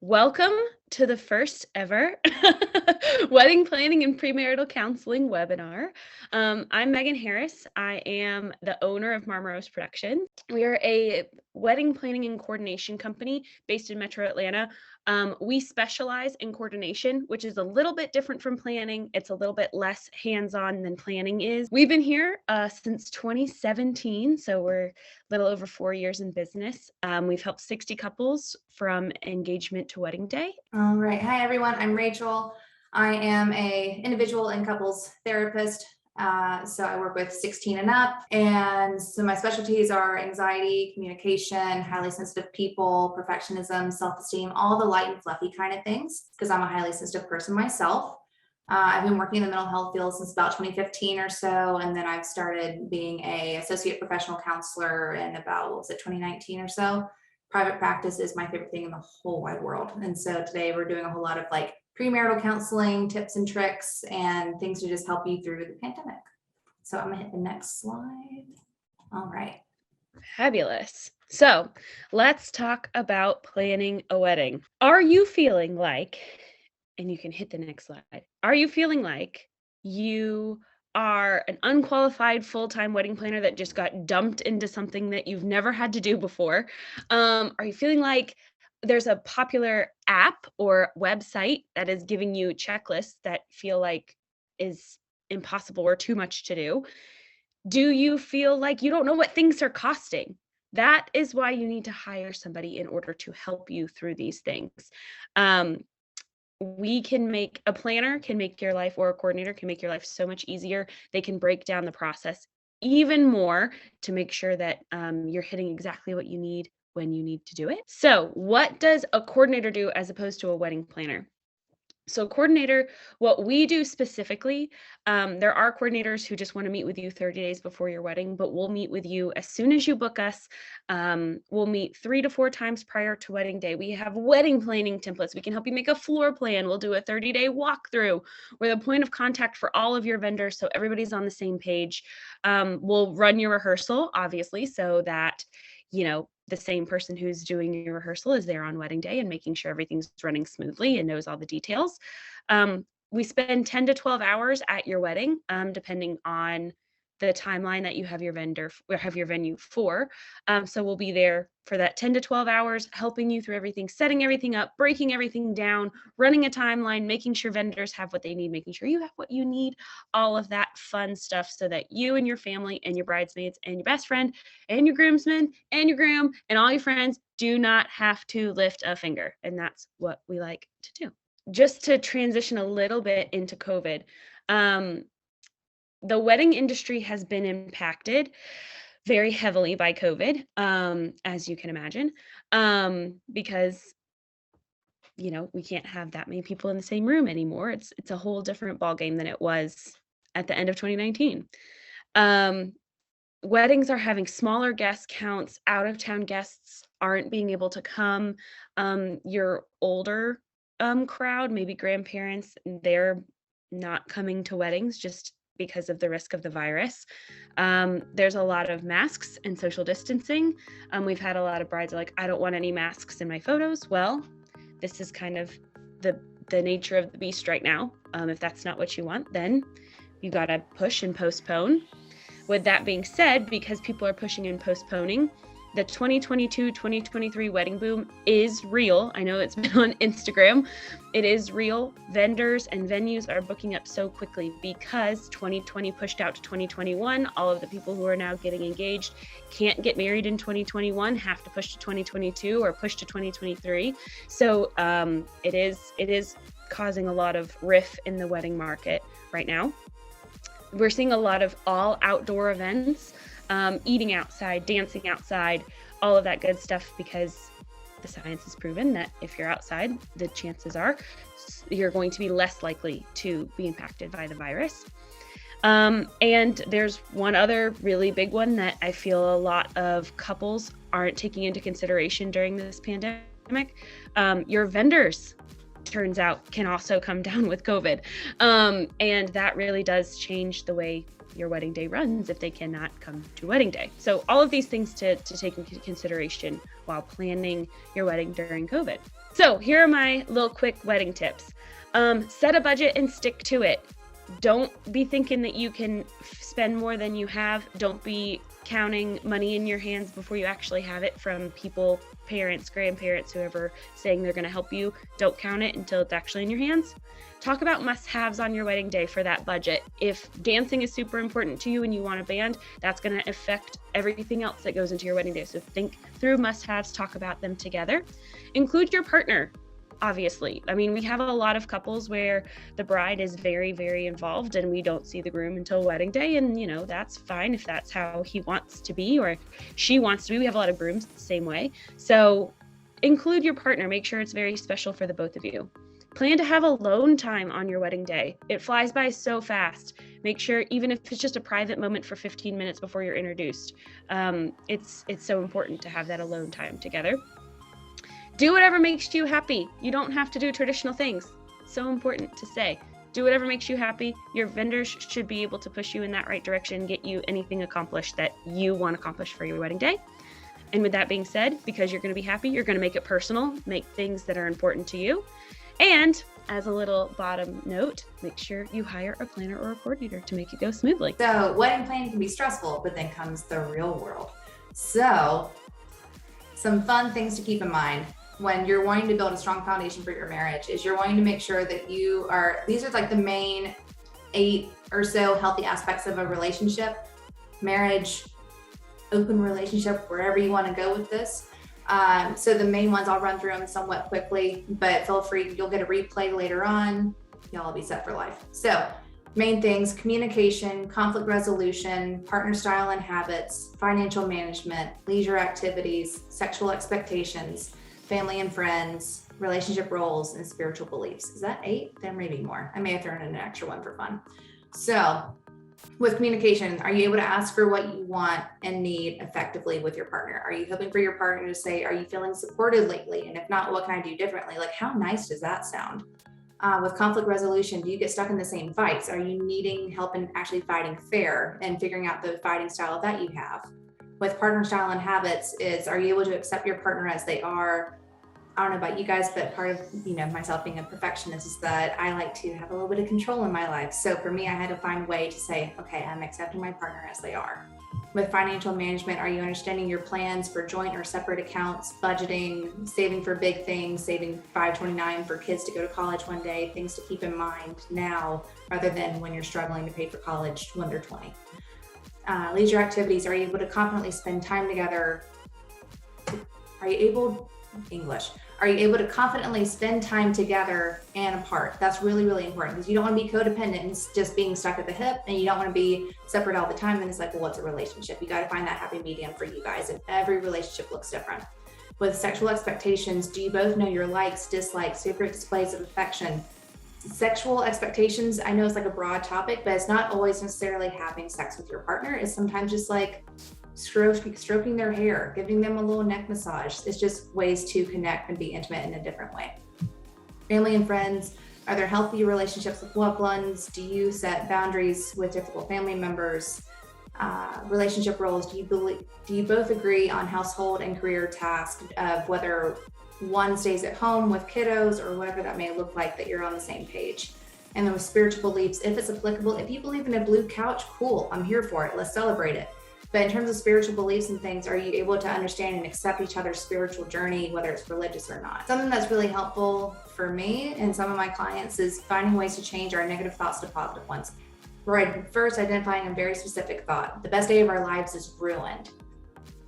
Welcome to the first ever wedding planning and premarital counseling webinar. I'm Megan Harris. I am the owner of Marmaros Productions. We are a wedding planning and coordination company based in Metro Atlanta. We specialize in coordination, which is a little bit different from planning. It's a little bit less hands-on than planning is. We've been here since 2017, so we're a little over 4 years in business. We've helped 60 couples from engagement to wedding day. All right. Hi, everyone. I'm Rachel. I am a individual and couples therapist. So I work with 16 and up. And so my specialties are anxiety, communication, highly sensitive people, perfectionism, self-esteem, all the light and fluffy kind of things, because I'm a highly sensitive person myself. I've been working in the mental health field since about 2015 or so. And then I've started being a associate professional counselor in about, 2019 or so. Private practice is my favorite thing in the whole wide world. And so today we're doing a whole lot of like premarital counseling, tips and tricks, and things to just help you through the pandemic. So I'm gonna hit the next slide. All right. Fabulous. So let's talk about planning a wedding. Are you feeling like, and you can hit the next slide, are you feeling like you are an unqualified full-time wedding planner that just got dumped into something that you've never had to do before? Are you feeling like there's a popular app or website that is giving you checklists that feel like is impossible or too much to do? Do you feel like you don't know what things are costing? That is why you need to hire somebody in order to help you through these things. Um, a planner can make your life, or a coordinator can make your life so much easier. They can break down the process even more to make sure that you're hitting exactly what you need when you need to do it. So what does a coordinator do as opposed to a wedding planner? So coordinator, what we do specifically, there are coordinators who just want to meet with you 30 days before your wedding, but we'll meet with you as soon as you book us. We'll meet 3 to 4 times prior to wedding day. We have wedding planning templates. We can help you make a floor plan. We'll do a 30-day walkthrough. We're the point of contact for all of your vendors, so everybody's on the same page. We'll run your rehearsal, obviously, so that the same person who's doing your rehearsal is there on wedding day and making sure everything's running smoothly and knows all the details. We spend 10 to 12 hours at your wedding, depending on the timeline that you have your venue for. So we'll be there for that 10 to 12 hours, helping you through everything, setting everything up, breaking everything down, running a timeline, making sure vendors have what they need, making sure you have what you need, all of that fun stuff so that you and your family and your bridesmaids and your best friend and your groomsmen and your groom and all your friends do not have to lift a finger. And that's what we like to do. Just to transition a little bit into COVID, the wedding industry has been impacted very heavily by COVID, as you can imagine, because we can't have that many people in the same room anymore. It's a whole different ballgame than it was at the end of 2019. Weddings are having smaller guest counts. Out of town guests aren't being able to come. Your older crowd, maybe grandparents, they're not coming to weddings just because of the risk of the virus. There's a lot of masks and social distancing. We've had a lot of brides like, I don't want any masks in my photos. Well, this is kind of the nature of the beast right now. If that's not what you want, then you gotta push and postpone. With that being said, because people are pushing and postponing, the 2022-2023 wedding boom is real. I know it's been on Instagram. It is real. Vendors and venues are booking up so quickly because 2020 pushed out to 2021. All of the people who are now getting engaged can't get married in 2021, have to push to 2022 or push to 2023. So it is causing a lot of riff in the wedding market right now. We're seeing a lot of all outdoor events, eating outside, dancing outside, all of that good stuff, because the science has proven that if you're outside, the chances are you're going to be less likely to be impacted by the virus. And there's one other really big one that I feel a lot of couples aren't taking into consideration during this pandemic. Your vendors, turns out, can also come down with COVID. And that really does change the way your wedding day runs if they cannot come to wedding day. So all of these things to take into consideration while planning your wedding during COVID. So here are my little quick wedding tips. Set a budget and stick to it. Don't be thinking that you can spend more than you have. Don't be counting money in your hands before you actually have it from people, parents, grandparents, whoever saying they're going to help you. Don't count it until it's actually in your hands. Talk about must-haves on your wedding day for that budget. If dancing is super important to you and you want a band, that's going to affect everything else that goes into your wedding day. So think through must-haves, talk about them together. Include your partner. Obviously, I mean, we have a lot of couples where the bride is very, very involved and we don't see the groom until wedding day. And, you know, that's fine if that's how he wants to be or she wants to be. We have a lot of grooms the same way. So include your partner. Make sure it's very special for the both of you. Plan to have alone time on your wedding day. It flies by so fast. Make sure, even if it's just a private moment for 15 minutes before you're introduced, it's so important to have that alone time together. Do whatever makes you happy. You don't have to do traditional things. So important to say. Do whatever makes you happy. Your vendors should be able to push you in that right direction, get you anything accomplished that you want to accomplish for your wedding day. And with that being said, because you're going to be happy, you're going to make it personal, make things that are important to you. And as a little bottom note, make sure you hire a planner or a coordinator to make it go smoothly. So wedding planning can be stressful, but then comes the real world. So some fun things to keep in mind when you're wanting to build a strong foundation for your marriage is you're wanting to make sure that these are like the main 8 or so healthy aspects of a relationship, marriage, open relationship, wherever you want to go with this. So the main ones, I'll run through them somewhat quickly, but feel free, you'll get a replay later on. Y'all will be set for life. So main things: communication, conflict resolution, partner style and habits, financial management, leisure activities, sexual expectations, family and friends, relationship roles, and spiritual beliefs. Is that 8? There may be more. I may have thrown in an extra one for fun. So with communication, are you able to ask for what you want and need effectively with your partner? Are you hoping for your partner to say, are you feeling supported lately? And if not, what can I do differently? Like, how nice does that sound? With conflict resolution, do you get stuck in the same fights? Are you needing help in actually fighting fair and figuring out the fighting style that you have? With partner style and habits are you able to accept your partner as they are? I don't know about you guys, but part of, myself being a perfectionist is that I like to have a little bit of control in my life. So for me, I had to find a way to say, okay, I'm accepting my partner as they are. With financial management, are you understanding your plans for joint or separate accounts, budgeting, saving for big things, saving $529 for kids to go to college one day, things to keep in mind now rather than when you're struggling to pay for college when they're 20. Leisure activities, are you able to confidently spend time together? Are you able to confidently spend time together and apart? That's really, really important because you don't want to be codependent and just being stuck at the hip, and you don't want to be separate all the time. And it's like, well, what's a relationship? You got to find that happy medium for you guys, and every relationship looks different. With sexual expectations, do you both know your likes, dislikes, favorite displays of affection? Sexual expectations, I know it's like a broad topic, but it's not always necessarily having sex with your partner. It's sometimes just like stroking their hair, giving them a little neck massage. It's just ways to connect and be intimate in a different way. Family and friends, are there healthy relationships with loved ones? Do you set boundaries with difficult family members? Relationship roles, do you both agree on household and career tasks of whether one stays at home with kiddos or whatever that may look like, that you're on the same page? And then with spiritual beliefs, if it's applicable, if you believe in a blue couch, cool, I'm here for it. Let's celebrate it. But in terms of spiritual beliefs and things, are you able to understand and accept each other's spiritual journey, whether it's religious or not? Something that's really helpful for me and some of my clients is finding ways to change our negative thoughts to positive ones. Right, first identifying a very specific thought. The best day of our lives is ruined.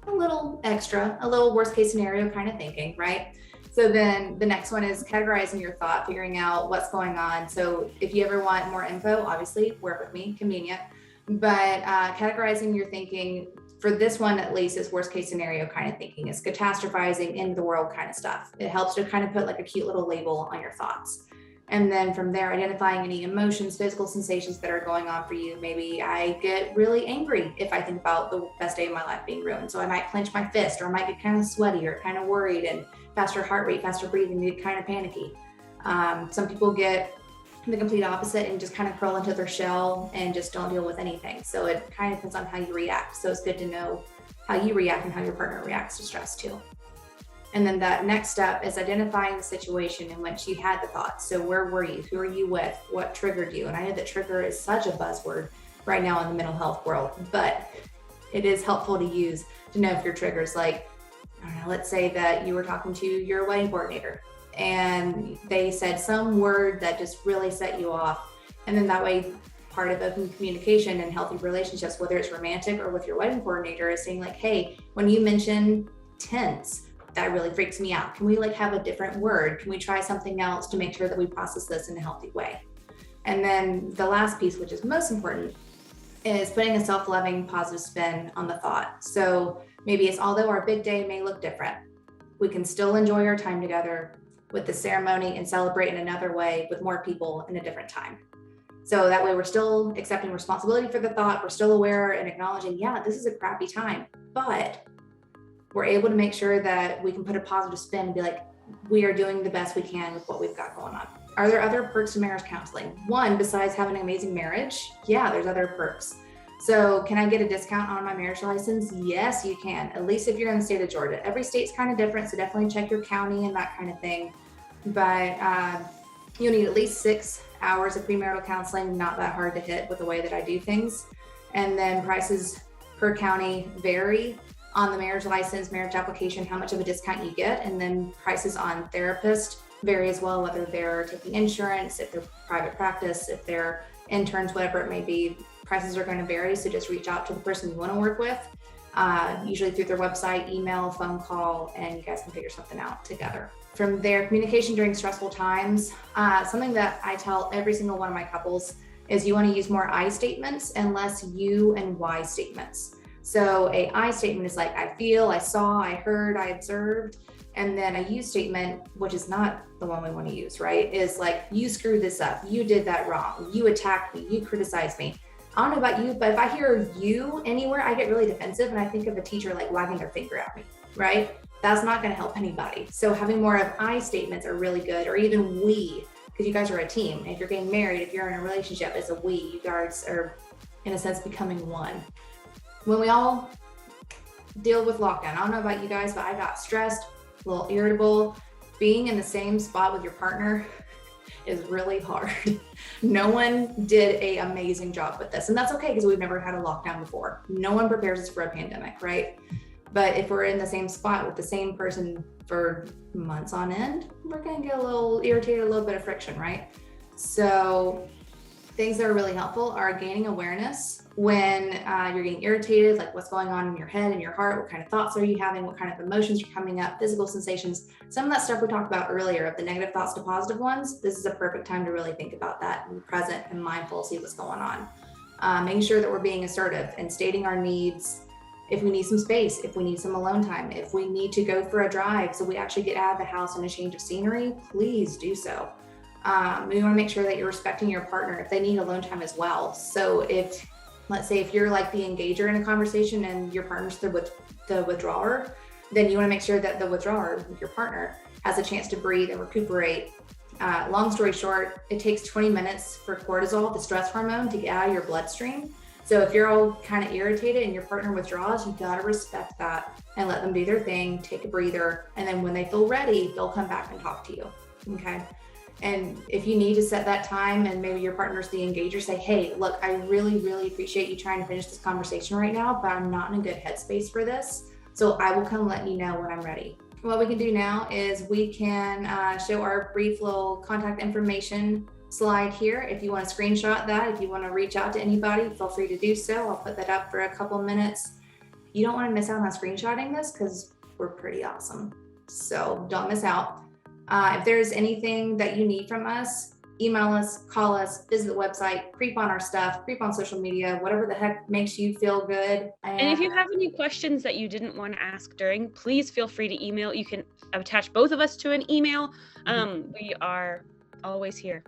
A little extra, a little worst case scenario kind of thinking, right? So then the next one is categorizing your thought, figuring out what's going on. So if you ever want more info, obviously work with me, convenient. But categorizing your thinking, for this one at least, is worst case scenario kind of thinking. It's catastrophizing, end of the world kind of stuff. It helps to kind of put like a cute little label on your thoughts. And then from there, identifying any emotions, physical sensations that are going on for you. Maybe I get really angry if I think about the best day of my life being ruined. So I might clench my fist, or I might get kind of sweaty or kind of worried, and faster heart rate, faster breathing, get kind of panicky. Some people get the complete opposite and just kind of curl into their shell and just don't deal with anything. So it kind of depends on how you react. So it's good to know how you react and how your partner reacts to stress too. And then that next step is identifying the situation in which you had the thoughts. So where were you? Who are you with? What triggered you? And I know that trigger is such a buzzword right now in the mental health world, but it is helpful to use to know if your triggers, like, I don't know, let's say that you were talking to your wedding coordinator and they said some word that just really set you off. And then that way, part of open communication and healthy relationships, whether it's romantic or with your wedding coordinator, is saying like, hey, when you mention tense, that really freaks me out. Can we like have a different word? Can we try something else to make sure that we process this in a healthy way? And then the last piece, which is most important, is putting a self-loving positive spin on the thought. So maybe it's, although our big day may look different, we can still enjoy our time together with the ceremony and celebrate in another way with more people in a different time. So that way we're still accepting responsibility for the thought. We're still aware and acknowledging, yeah, this is a crappy time, but we're able to make sure that we can put a positive spin and be like, we are doing the best we can with what we've got going on. Are there other perks to marriage counseling? One, besides having an amazing marriage, yeah, there's other perks. So can I get a discount on my marriage license? Yes, you can, at least if you're in the state of Georgia. Every state's kind of different, so definitely check your county and that kind of thing. But you'll need at least 6 hours of premarital counseling, not that hard to hit with the way that I do things. And then prices per county vary on the marriage license, marriage application, how much of a discount you get. And then prices on therapists vary as well, whether they're taking insurance, if they're private practice, if they're interns, whatever it may be, prices are going to vary. So just reach out to the person you want to work with, usually through their website, email, phone call, and you guys can figure something out together. From there, communication during stressful times, something that I tell every single one of my couples is you want to use more I statements and less you and why statements. So a I statement is like, I feel, I saw, I heard, I observed. And then a you statement, which is not the one we want to use, right? Is like, you screwed this up. You did that wrong. You attacked me. You criticized me. I don't know about you, but if I hear you anywhere, I get really defensive and I think of a teacher like wagging their finger at me, right? That's not going to help anybody. So having more of I statements are really good, or even we, because you guys are a team. If you're getting married, if you're in a relationship, it's a we. You guys are, in a sense, becoming one. When we all deal with lockdown, I don't know about you guys, but I got stressed, a little irritable. Being in the same spot with your partner is really hard. No one did an amazing job with this, and that's okay because we've never had a lockdown before. No one prepares us for a pandemic, right? But if we're in the same spot with the same person for months on end, we're gonna get a little irritated, a little bit of friction, right? So things that are really helpful are gaining awareness when you're getting irritated, like what's going on in your head and your heart, what kind of thoughts are you having, what kind of emotions are coming up, physical sensations, some of that stuff we talked about earlier of the negative thoughts to positive ones. This is a perfect time to really think about that and be present and mindful, see what's going on. Making sure that we're being assertive and stating our needs. If we need some space, if we need some alone time, if we need to go for a drive so we actually get out of the house and a change of scenery, please do so. We want to make sure that you're respecting your partner if they need alone time as well. So if, let's say, if you're like the engager in a conversation and your partner's the withdrawer, then you want to make sure that the withdrawer, your partner, has a chance to breathe and recuperate. Long story short, it takes 20 minutes for cortisol, the stress hormone, to get out of your bloodstream. So if you're all kind of irritated and your partner withdraws, you got to respect that and let them do their thing, take a breather. And then when they feel ready, they'll come back and talk to you. Okay. And if you need to set that time and maybe your partner's the engager, say, hey, look, I really, really appreciate you trying to finish this conversation right now, but I'm not in a good headspace for this. So I will come let you know when I'm ready. What we can do now is we can show our brief little contact information slide here. If you want to screenshot that, if you want to reach out to anybody, feel free to do so. I'll put that up for a couple minutes. You don't want to miss out on screenshotting this because we're pretty awesome. So don't miss out. If there's anything that you need from us, email us, call us, visit the website, creep on our stuff, creep on social media, whatever the heck makes you feel good. And if you have any questions that you didn't want to ask during, please feel free to email. You can attach both of us to an email. We are always here.